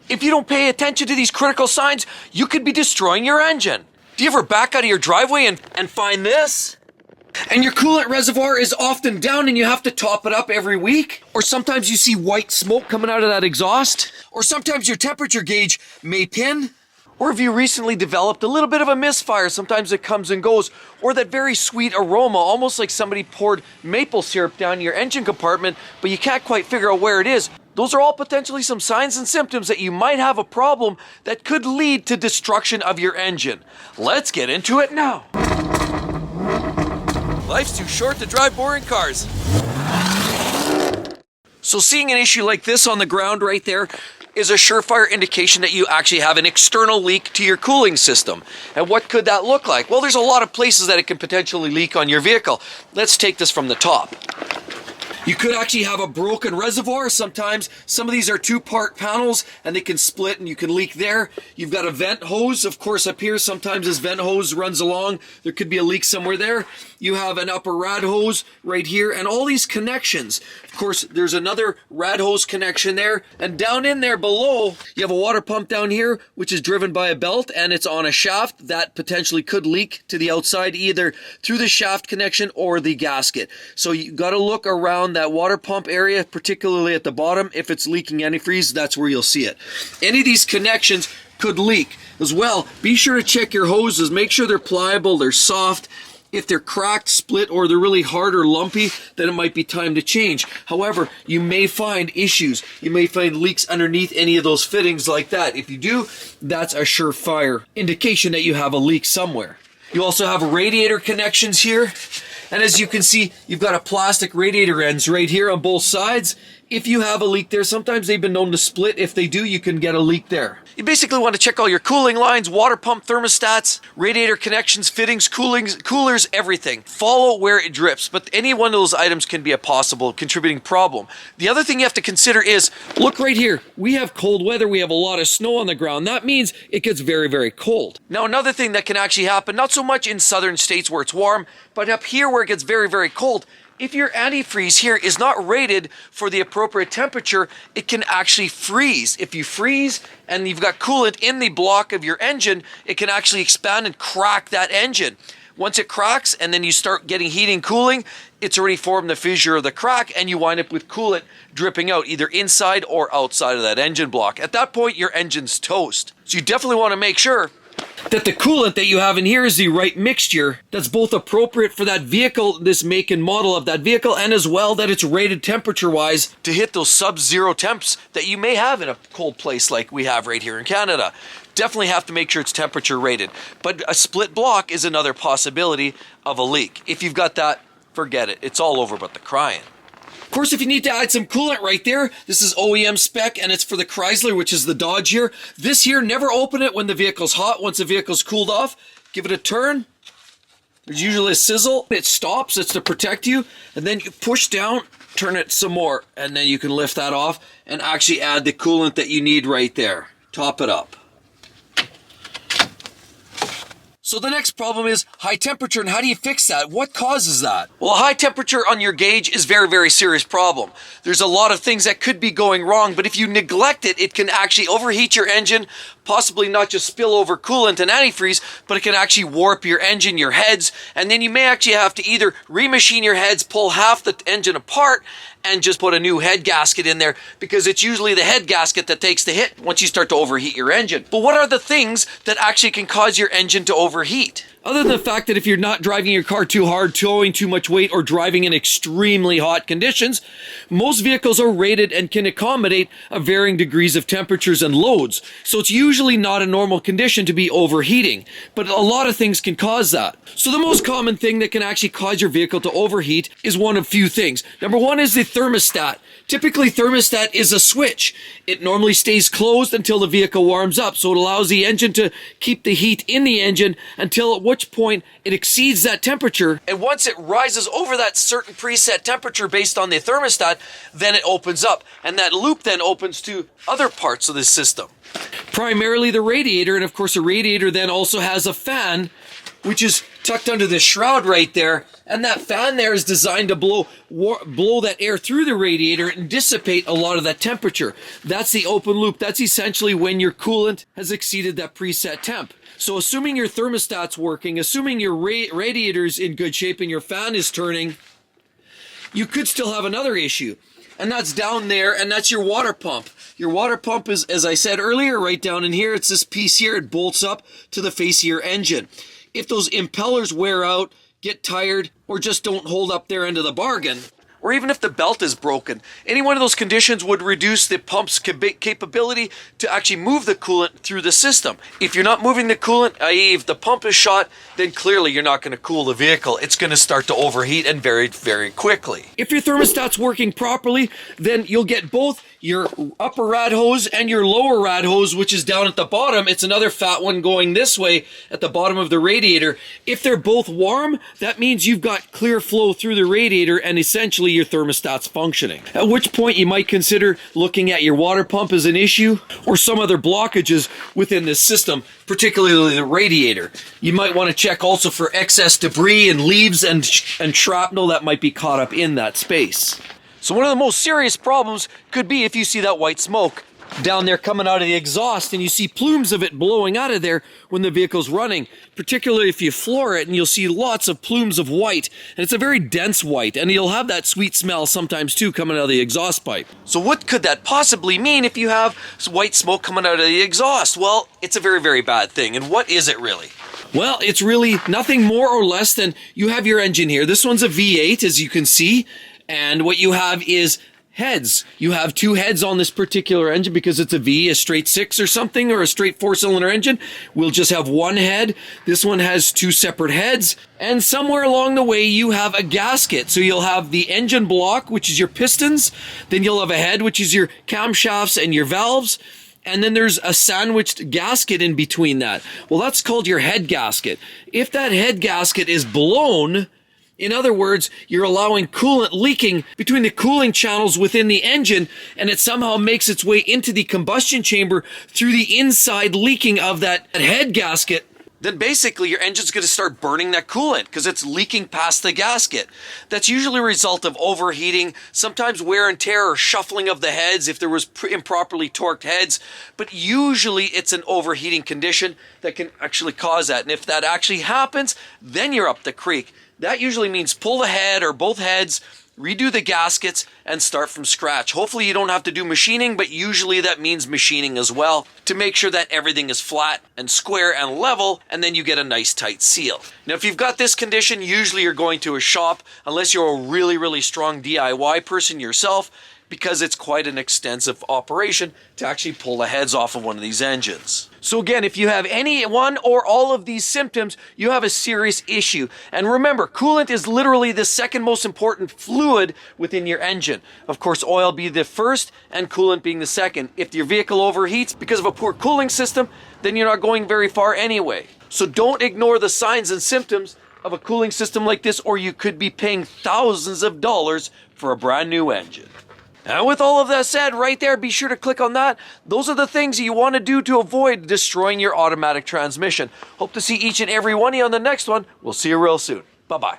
If you don't pay attention to these critical signs, you could be destroying your engine. Do you ever back out of your driveway and find this? And your coolant reservoir is often down and you have to top it up every week? Or sometimes you see white smoke coming out of that exhaust? Or sometimes your temperature gauge may pin? Or have you recently developed a little bit of a misfire? Sometimes it comes and goes. Or that very sweet aroma, almost like somebody poured maple syrup down your engine compartment, but you can't quite figure out where it is. Those are all potentially some signs and symptoms that you might have a problem that could lead to destruction of your engine. Let's get into it now. Life's too short to drive boring cars. So seeing an issue like this on the ground right there is a surefire indication that you actually have an external leak to your cooling system. And what could that look like? Well, there's a lot of places that it can potentially leak on your vehicle. Let's take this from the top. You could actually have a broken reservoir. Sometimes some of these are two-part panels and they can split and you can leak there. You've got a vent hose, of course, up here. Sometimes this vent hose runs along. There could be a leak somewhere there. You have an upper rad hose right here and all these connections. Of course, there's another rad hose connection there. And down in there below, you have a water pump down here, which is driven by a belt and it's on a shaft that potentially could leak to the outside, either through the shaft connection or the gasket. So you got to look around that water pump area, particularly at the bottom. If it's leaking antifreeze, that's where you'll see it. Any of these connections could leak as well. Be sure to check your hoses. Make sure they're pliable, they're soft. If they're cracked, split, or they're really hard or lumpy, then it might be time to change. However, you may find issues. You may find leaks underneath any of those fittings like that. If you do, that's a surefire indication that you have a leak somewhere. You also have radiator connections here. And as you can see, you've got a plastic radiator ends right here on both sides. If you have a leak there, sometimes they've been known to split. If they do, you can get a leak there. You basically want to check all your cooling lines, water pump thermostats, radiator connections, fittings, coolers, everything. Follow where it drips, but any one of those items can be a possible contributing problem. The other thing you have to consider is, look right here. We have cold weather. We have a lot of snow on the ground. That means it gets very, very cold. Now, another thing that can actually happen, not so much in southern states where it's warm, but up here where it gets very, very cold, if your antifreeze here is not rated for the appropriate temperature, it can actually freeze. If you freeze and you've got coolant in the block of your engine, it can actually expand and crack that engine. Once it cracks and then you start getting heating, cooling, it's already formed the fissure of the crack and you wind up with coolant dripping out either inside or outside of that engine block. At that point, your engine's toast. So you definitely want to make sure that the coolant that you have in here is the right mixture that's both appropriate for that vehicle, this make and model of that vehicle, and as well that it's rated temperature-wise to hit those sub-zero temps that you may have in a cold place like we have right here in Canada. Definitely have to make sure it's temperature rated. But a split block is another possibility of a leak. If you've got that, forget it. It's all over but the crying. Of course, if you need to add some coolant right there, this is OEM spec and it's for the Chrysler, which is the Dodge here. This here, never open it when the vehicle's hot. Once the vehicle's cooled off, give it a turn. There's usually a sizzle. It stops, it's to protect you. And then you push down, turn it some more, and then you can lift that off and actually add the coolant that you need right there. Top it up. So the next problem is high temperature, and how do you fix that? What causes that? Well, high temperature on your gauge is very, very serious problem. There's a lot of things that could be going wrong, but if you neglect it, it can actually overheat your engine, possibly not just spill over coolant and antifreeze, but it can actually warp your engine, your heads, and then you may actually have to either remachine your heads, pull half the engine apart, and just put a new head gasket in there, because it's usually the head gasket that takes the hit once you start to overheat your engine. But what are the things that actually can cause your engine to overheat? Other than the fact that if you're not driving your car too hard, towing too much weight, or driving in extremely hot conditions, most vehicles are rated and can accommodate a varying degrees of temperatures and loads. So it's usually not a normal condition to be overheating, but a lot of things can cause that. So the most common thing that can actually cause your vehicle to overheat is one of few things. Number one is the thermostat. Typically, thermostat is a switch. It normally stays closed until the vehicle warms up, so it allows the engine to keep the heat in the engine until at which point it exceeds that temperature. And once it rises over that certain preset temperature based on the thermostat, then it opens up. And that loop then opens to other parts of the system. Primarily the radiator, and of course the radiator then also has a fan, which is tucked under the shroud right there, And that fan there is designed to blow that air through the radiator and dissipate a lot of that temperature. That's the open loop. That's essentially when your coolant has exceeded that preset temp. So assuming your thermostat's working, assuming your radiator's in good shape and your fan is turning, you could still have another issue. And that's down there, and that's your water pump. Your water pump is, as I said earlier, right down in here. It's this piece here. It bolts up to the face of your engine. If those impellers wear out, get tired, or just don't hold up their end of the bargain, or even if the belt is broken, any one of those conditions would reduce the pump's capability to actually move the coolant through the system. If you're not moving the coolant, i.e. if the pump is shot, then clearly you're not going to cool the vehicle. It's going to start to overheat, and very, very quickly. If your thermostat's working properly, then you'll get both your upper rad hose and your lower rad hose, which is down at the bottom. It's another fat one going this way at the bottom of the radiator. If they're both warm, that means you've got clear flow through the radiator and essentially your thermostat's functioning. At which point you might consider looking at your water pump as an issue or some other blockages within this system, particularly the radiator. You might want to check also for excess debris and leaves and shrapnel that might be caught up in that space. So one of the most serious problems could be if you see that white smoke down there coming out of the exhaust and you see plumes of it blowing out of there when the vehicle's running, particularly if you floor it, and you'll see lots of plumes of white, and it's a very dense white, and you'll have that sweet smell sometimes too coming out of the exhaust pipe. So what could that possibly mean if you have white smoke coming out of the exhaust? Well, it's a very, very bad thing. And what is it really? Well, it's really nothing more or less than you have your engine here. This one's a V8, as you can see. And what you have is heads. You have two heads on this particular engine because it's a V, a straight 6 or something, or a straight 4-cylinder engine. We'll just have one head. This one has two separate heads. And somewhere along the way, you have a gasket. So you'll have the engine block, which is your pistons. Then you'll have a head, which is your camshafts and your valves. And then there's a sandwiched gasket in between that. Well, that's called your head gasket. If that head gasket is blown, in other words, you're allowing coolant leaking between the cooling channels within the engine, and it somehow makes its way into the combustion chamber through the inside leaking of that head gasket, then basically your engine's going to start burning that coolant because it's leaking past the gasket. That's usually a result of overheating, sometimes wear and tear or shuffling of the heads if there was improperly torqued heads, but usually it's an overheating condition that can actually cause that. And if that actually happens, then you're up the creek. That usually means pull the head or both heads, redo the gaskets, and start from scratch. Hopefully you don't have to do machining, but usually that means machining as well to make sure that everything is flat and square and level, and then you get a nice tight seal. Now, if you've got this condition, usually you're going to a shop, unless you're a really, really strong DIY person yourself, because it's quite an extensive operation to actually pull the heads off of one of these engines. So again, if you have any one or all of these symptoms, you have a serious issue. And remember, coolant is literally the second most important fluid within your engine. Of course, oil being the first and coolant being the second. If your vehicle overheats because of a poor cooling system, then you're not going very far anyway. So don't ignore the signs and symptoms of a cooling system like this, or you could be paying thousands of dollars for a brand new engine. And with all of that said, right there, be sure to click on that. Those are the things you want to do to avoid destroying your automatic transmission. Hope to see each and every one of you on the next one. We'll see you real soon. Bye-bye.